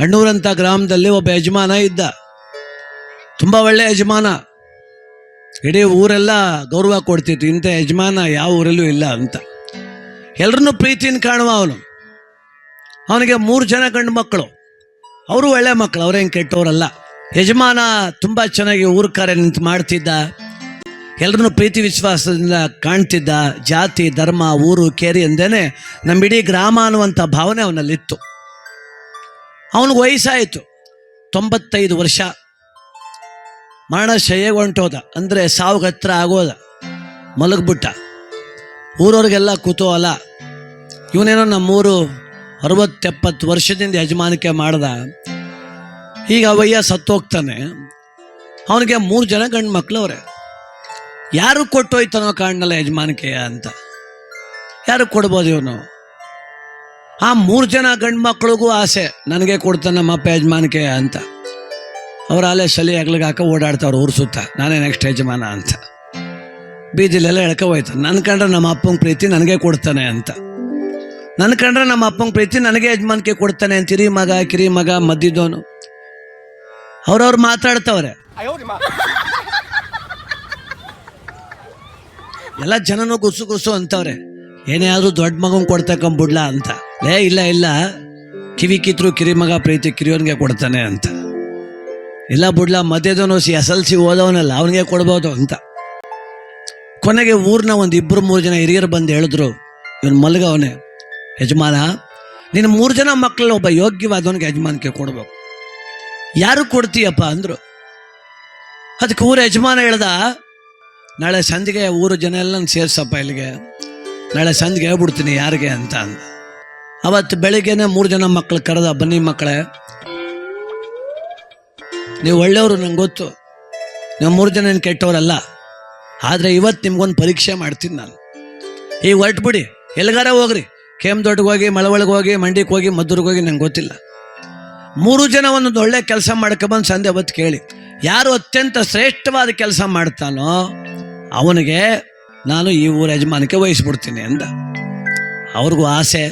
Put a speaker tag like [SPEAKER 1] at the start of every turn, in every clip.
[SPEAKER 1] ಅಣ್ಣೂರಂಥ ಗ್ರಾಮದಲ್ಲಿ ಒಬ್ಬ ಯಜಮಾನ ಇದ್ದ. ತುಂಬ ಒಳ್ಳೆಯ ಯಜಮಾನ. ಇಡೀ ಊರೆಲ್ಲ ಗೌರವ ಕೊಡ್ತಿತ್ತು, ಇಂಥ ಯಜಮಾನ ಯಾವ ಊರಲ್ಲೂ ಇಲ್ಲ ಅಂತ. ಎಲ್ಲರನ್ನೂ ಪ್ರೀತಿಯಿಂದ ಕಾಣುವ ಅವನು. ಅವನಿಗೆ 3 ಜನ ಗಂಡು ಮಕ್ಕಳು. ಅವರು ಒಳ್ಳೆ ಮಕ್ಕಳು, ಅವ್ರೇನು ಕೆಟ್ಟವರಲ್ಲ. ಯಜಮಾನ ತುಂಬ ಚೆನ್ನಾಗಿ ಊರ ಕಾರ್ಯ ನಿಂತು ಮಾಡ್ತಿದ್ದ. ಎಲ್ಲರನ್ನೂ ಪ್ರೀತಿ ವಿಶ್ವಾಸದಿಂದ ಕಾಣ್ತಿದ್ದ. ಜಾತಿ ಧರ್ಮ ಊರು ಕೇರಿ ಅಂದೇನೆ ನಮ್ಮ ಇಡೀ ಗ್ರಾಮ ಅನ್ನುವಂಥ ಭಾವನೆ ಅವನಲ್ಲಿತ್ತು. ಅವನಿಗೆ ವಯಸ್ಸಾಯಿತು, 95 ವರ್ಷ. ಮರಣಶಯ್ಯೆಗೆ ಹೊಂಟೋದ, ಅಂದರೆ ಸಾವಿಗೆ ಹತ್ರ ಆಗೋದ. ಮಲಗ್ಬಿಟ್ಟ. ಊರವ್ರಿಗೆಲ್ಲ ಕುತೂಹಲ, ಇವನೇನೋ ನಮ್ಮೂರು 60-70 ವರ್ಷದಿಂದ ಯಜಮಾನಿಕೆ ಮಾಡ್ದ, ಈಗ ಅವಯ್ಯ ಸತ್ತೋಗ್ತಾನೆ. ಅವನಿಗೆ 3 ಜನ ಗಂಡು ಮಕ್ಕಳು ಅವರೇ. ಯಾರು ಕೊಟ್ಟೋಯ್ತಾನೋ ಕಾಣಲ್ಲ ಯಜಮಾನಿಕೆಯ ಅಂತ. ಯಾರು ಕೊಡ್ಬೋದು ಇವನು? ಆ 3 ಜನ ಗಂಡು ಮಕ್ಕಳಿಗೂ ಆಸೆ, ನನಗೆ ಕೊಡ್ತಾನೆ ನಮ್ಮಪ್ಪ ಯಜಮಾನಿಕೆಯ ಅಂತ. ಅವ್ರ ಅಲ್ಲೇ ಸಲಿ ಅಗ್ಲಿಗೆ ಹಾಕ ಓಡಾಡ್ತಾವ್ರು ಊರು ಸುತ್ತ, ನಾನೇ ನೆಕ್ಸ್ಟ್ ಯಜಮಾನ ಅಂತ. ಬೀದಿಲೆಲ್ಲ ಎಳ್ಕೊ ಹೋಯ್ತಾನೆ. ನನ್ನ ಕಂಡ್ರೆ ನಮ್ಮ ಅಪ್ಪಂಗೆ ಪ್ರೀತಿ ನನಗೆ ಕೊಡ್ತಾನೆ ಅಂತ. ನನ್ನ ಕಂಡ್ರೆ ನಮ್ಮ ಅಪ್ಪಂಗೆ ಪ್ರೀತಿ ನನಗೆ ಯಜಮಾನಿಕೆ ಕೊಡ್ತಾನೆ ಅಂತ ಕಿರಿ ಮಗ ಮದ್ದಿದ್ದವನು ಅವ್ರವ್ರು ಮಾತಾಡ್ತವ್ರೆ. ಎಲ್ಲ ಜನನೂ ಗುಸು ಅಂತವ್ರೆ, ಏನೇ ಆದ್ರೂ ದೊಡ್ಡ ಮಗನ್ ಕೊಡ್ತಕ್ಕಂಬಿಡ್ಲ ಅಂತ. ಇಲ್ಲ ಕಿವಿ ಕಿತ್ರು ಕಿರಿ ಮಗ ಪ್ರೀತಿ ಕಿರಿಯೋನ್ಗೆ ಕೊಡ್ತಾನೆ ಅಂತ. ಇಲ್ಲ ಬಿಡ್ಲ, ಮಧ್ಯದವನು SLC ಓದವನಲ್ಲ, ಅವನಿಗೆ ಕೊಡ್ಬೋದು ಅಂತ. ಕೊನೆಗೆ ಊರಿನ 1-2-3 ಜನ ಹಿರಿಯರು ಬಂದು ಹೇಳಿದ್ರು, ಇವನು ಮಲಗವನೇ ಯಜಮಾನ, ನೀನು 3 ಜನ ಮಕ್ಕಳು ಒಬ್ಬ ಯೋಗ್ಯವಾದವನಿಗೆ ಯಜಮಾನಿಕೆ ಕೊಡ್ಬೇಕು. ಯಾರು ಕೊಡ್ತೀಯಪ್ಪ ಅಂದರು. ಅದಕ್ಕೆ ಊರ ಯಜಮಾನ ಹೇಳ್ದ, ನಾಳೆ ಸಂಜೆಗೆ ಊರು ಜನ ಎಲ್ಲ ಸೇರ್ಸಪ್ಪ ಇಲ್ಲಿಗೆ, ನಾಳೆ ಸಂಜೆಗೆ ಹೇಳ್ಬಿಡ್ತೀನಿ ಯಾರಿಗೆ ಅಂತ ಅಂದ. ಅವತ್ತು ಬೆಳಿಗ್ಗೆನೆ 3 ಜನ ಮಕ್ಕಳು ಕರೆದ, ಬನ್ನಿ ಮಕ್ಕಳೇ, ನೀವು ಒಳ್ಳೆಯವರು, ನಂಗೆ ಗೊತ್ತು, ನೀವು 3 ಜನ ಏನು ಕೆಟ್ಟವರಲ್ಲ. ಆದರೆ ಇವತ್ತು ನಿಮ್ಗೊಂದು ಪರೀಕ್ಷೆ ಮಾಡ್ತೀನಿ ನಾನು. ಈಗ ಹೊರಟ್ಬಿಡಿ, ಎಲ್ಗಾರ ಹೋಗ್ರಿ, ಕೇಮ್ದೊಡ್ಗೆ ಹೋಗಿ, ಮಳವಳ್ಗೆ ಹೋಗಿ, ಮಂಡಿಗೆ ಹೋಗಿ, ಮದ್ದೂರಿಗೆ ಹೋಗಿ, ನಂಗೆ ಗೊತ್ತಿಲ್ಲ. 3 ಜನ ಒಂದೊಂದು ಒಳ್ಳೆ ಕೆಲಸ ಮಾಡ್ಕೊಬಂದು ಸಂಜೆ ಹೊತ್ತು ಕೇಳಿ, ಯಾರು ಅತ್ಯಂತ ಶ್ರೇಷ್ಠವಾದ ಕೆಲಸ ಮಾಡ್ತಾನೋ ಅವನಿಗೆ ನಾನು ಈ ಊರ ಯಜಮಾನಿಕೆ ವಹಿಸ್ಬಿಡ್ತೀನಿ ಅಂದ. ಅವ್ರಿಗೂ ಆಸೆ.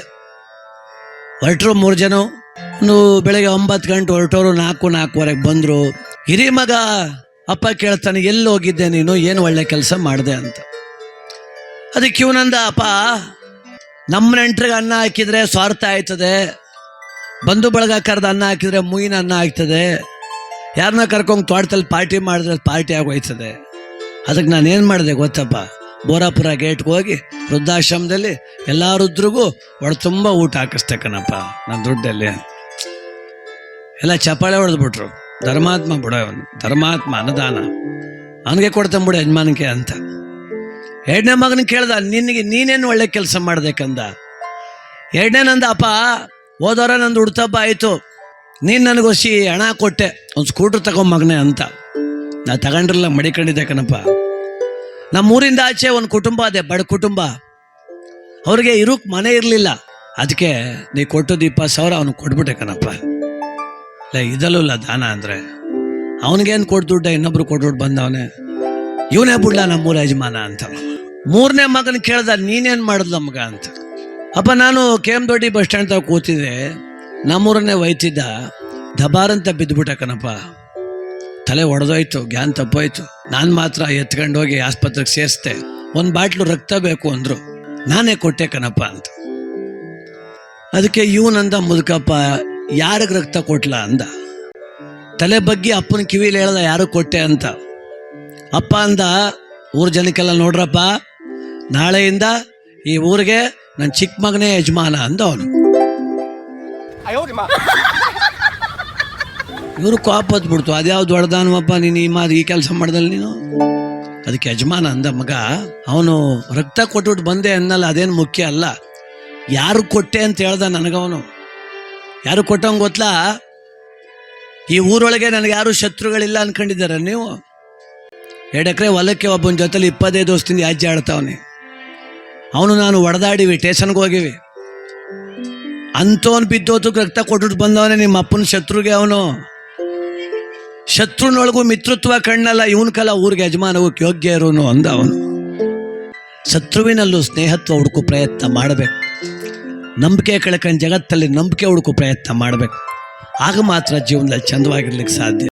[SPEAKER 1] ಹೊರಟರು 3 ಜನ. ಬೆಳಗ್ಗೆ 9 ಗಂಟೆ ಹೊರಟೋರು, 4-4:15 ಬಂದರು. ಹಿರಿ ಮಗ ಅಪ್ಪ ಕೇಳ್ತಾನೆ, ಎಲ್ಲಿ ಹೋಗಿದ್ದೆ ನೀನು, ಏನು ಒಳ್ಳೆ ಕೆಲಸ ಮಾಡಿದೆ ಅಂತ. ಅದಕ್ಕೆ ಇವನಂದ, ಅಪ್ಪ, ನಮ್ಮ ನೆಂಟ್ರಿಗೆ ಅನ್ನ ಹಾಕಿದರೆ ಸ್ವಾರ್ಥ ಆಯ್ತದೆ, ಬಂಧು ಬಳಗ ಕರೆದು ಅನ್ನ ಹಾಕಿದರೆ ಮುಯಿನ ಅನ್ನ ಆಗ್ತದೆ, ಯಾರನ್ನ ಕರ್ಕೊಂಡು ತೋಟದಲ್ಲಿ ಪಾರ್ಟಿ ಮಾಡಿದ್ರೆ ಪಾರ್ಟಿ ಆಗೋಯ್ತದೆ. ಅದಕ್ಕೆ ನಾನು ಏನು ಮಾಡಿದೆ ಗೊತ್ತಪ್ಪ, ಬೋರಾಪುರ ಗೇಟ್ಗೆ ಹೋಗಿ ವೃದ್ಧಾಶ್ರಮದಲ್ಲಿ ಎಲ್ಲ ವೃದ್ಧರಿಗೂ ಒಳ ತುಂಬ ಊಟ ಹಾಕಿಸ್ತಕ್ಕನಪ್ಪ ನನ್ನ ದುಡ್ಡಲ್ಲಿ. ಎಲ್ಲ ಚಪ್ಪಾಳೆ ಹೊಡೆದ್ಬಿಟ್ರು. ಧರ್ಮಾತ್ಮ ಬಿಡ ಅವನು, ಧರ್ಮಾತ್ಮ ಅನ್ನದಾನ ಅವನಿಗೆ ಕೊಡ್ತಾನೆ ಬಿಡು ಯಜಮಾನಿಕೆ ಅಂತ. 2ನೇ ಮಗನ ಕೇಳ್ದ, ನೀನೇನು ಒಳ್ಳೆ ಕೆಲಸ ಮಾಡ್ಬೇಕಂದ. 2ನೇ ನಂದ, ಅಪ್ಪ, ಹೋದವರ ನಂದು ಹುಡ್ತಪ್ಪ ಆಯಿತು, ನೀನು ನನಗೊಸಿ ಹಣ ಕೊಟ್ಟೆ, ಒಂದು ಸ್ಕೂಟ್ರ್ ತಗೊಂಬಗನೆ ಅಂತ. ನಾ ತಗೊಂಡ್ರಲ್ಲ, ಮಡಿಕೊಂಡಿದ್ದೆ ಕಣಪ್ಪ. ನಮ್ಮೂರಿಂದ ಆಚೆ ಒಂದು ಕುಟುಂಬ ಅದೇ, ಬಡ ಕುಟುಂಬ, ಅವ್ರಿಗೆ ಇರೋಕ್ಕೆ ಮನೆ ಇರಲಿಲ್ಲ. ಅದಕ್ಕೆ ನೀ ಕೊಟ್ಟದ್ದು 20,000 ಅವನಿಗೆ ಕೊಟ್ಬಿಟ್ಟೆ ಕಣಪ್ಪ. ಇದಲ್ಲ ದಾನ ಅಂದರೆ ಅವನಿಗೇನು ಕೊಟ್ಟು ದುಡ್ಡ, ಇನ್ನೊಬ್ರು ಕೊಟ್ಬಿಟ್ಟು ಬಂದವನೇ, ಇವನೇ ಬಿಡ್ಲ ನಮ್ಮೂರ ಯಜಮಾನ ಅಂತ. 3ನೇ ಮಗನ ಕೇಳ್ದ, ನೀನೇನು ಮಾಡಿದ್ಲ ಮಗ ಅಂತ. ಅಪ್ಪ, ನಾನು KM ಬಸ್ ಸ್ಟ್ಯಾಂಡ್ ತಾವ ಕೂತಿದ್ದೆ, ನಮ್ಮೂರನ್ನೇ ಒಯ್ತಿದ್ದ, ದಬಾರಂತ ಬಿದ್ದುಬಿಟ್ಟ ಕಣಪ್ಪ, ತಲೆ ಒಡೆದೋಯ್ತು, ಗ್ಯಾನ್ ತಪ್ಪೋಯ್ತು. ನಾನು ಮಾತ್ರ ಎತ್ಕೊಂಡು ಹೋಗಿ ಆಸ್ಪತ್ರೆಗೆ ಸೇರಿಸ್ದೆ. 1 ಬಾಟ್ಲು ರಕ್ತ ಬೇಕು ಅಂದರು, ನಾನೇ ಕೊಟ್ಟೆ ಕಣಪ್ಪ ಅಂತ. ಅದಕ್ಕೆ ಇವನಂದ, ಮುದುಕಪ್ಪ, ಯಾರಿಗೆ ರಕ್ತ ಕೊಟ್ಲ ಅಂದ. ತಲೆ ಬಗ್ಗೆ ಅಪ್ಪನ ಕಿವಿಲಿ ಹೇಳ್ದ, ಯಾರು ಕೊಟ್ಟೆ ಅಂತ. ಅಪ್ಪ ಅಂದ, ಊರ ಜನಕ್ಕೆಲ್ಲ ನೋಡ್ರಪ್ಪ, ನಾಳೆಯಿಂದ ಈ ಊರಿಗೆ ನನ್ನ ಚಿಕ್ಕ ಮಗನೇ ಯಜಮಾನ ಅಂದ ಅವನು. ಇವರು ಕೋಪ ಹೊತ್ಬಿಡ್ತು, ಅದ್ಯಾವ್ದು ದೊಡ್ಡದಾನವಪ್ಪ ನೀನು ಈ ಕೆಲಸ ಮಾಡ್ದಲ್ಲ ನೀನು. ಅದಕ್ಕೆ ಯಜಮಾನ ಅಂದ, ಮಗ, ಅವನು ರಕ್ತ ಕೊಟ್ಬಿಟ್ಟು ಬಂದೆ ಅನ್ನಲ್ಲ, ಅದೇನು ಮುಖ್ಯ ಅಲ್ಲ, ಯಾರು ಕೊಟ್ಟೆ ಅಂತ ಹೇಳ್ದ ನನಗವನು. ಯಾರು ಕೊಟ್ಟವಂಗೆ ಗೊತ್ತಲಾ, ಈ ಊರೊಳಗೆ ನನಗೆ ಯಾರು ಶತ್ರುಗಳಿಲ್ಲ ಅನ್ಕೊಂಡಿದ್ದಾರೆ ನೀವು. 2 ಎಕರೆ ಹೊಲಕ್ಕೆ ಒಬ್ಬನ ಜೊತೆಲಿ 25 ವರ್ಷದಿಂದ ಯಾಜ್ಯ ಆಡ್ತಾವನೆ. ಅವನು ನಾನು ಹೊಡೆದಾಡಿವಿ, ಸ್ಟೇಷನ್ಗೆ ಹೋಗಿವಿ. ಅಂಥವನು ಬಿದ್ದೋತಕ್ಕೆ ರಕ್ತ ಕೊಟ್ಬಿಟ್ಟು ಬಂದವನೇ ನಿಮ್ಮ ಅಪ್ಪನ ಶತ್ರುಗೆ. ಅವನು ಶತ್ರುನೊಳಗೂ ಮಿತ್ರತ್ವ ಕಣ್ಣಲ್ಲ, ಇವನ ಕಲ ಊರಿಗೆ ಯಜಮಾನಕ್ಕೆ ಯೋಗ್ಯ ಇರೋನು ಅಂದ ಅವನು. ಶತ್ರುವಿನಲ್ಲೂ ಸ್ನೇಹತ್ವ ಹುಡುಕೋ ಪ್ರಯತ್ನ ಮಾಡಬೇಕು. ನಂಬಿಕೆ ಕಳ್ಕೊಂಡು ಜಗತ್ತಲ್ಲಿ ನಂಬಿಕೆ ಹುಡುಕೋ ಪ್ರಯತ್ನ ಮಾಡಬೇಕು. ಆಗ ಮಾತ್ರ ಜೀವನದಲ್ಲಿ ಚಂದವಾಗಿರ್ಲಿಕ್ಕೆ ಸಾಧ್ಯ.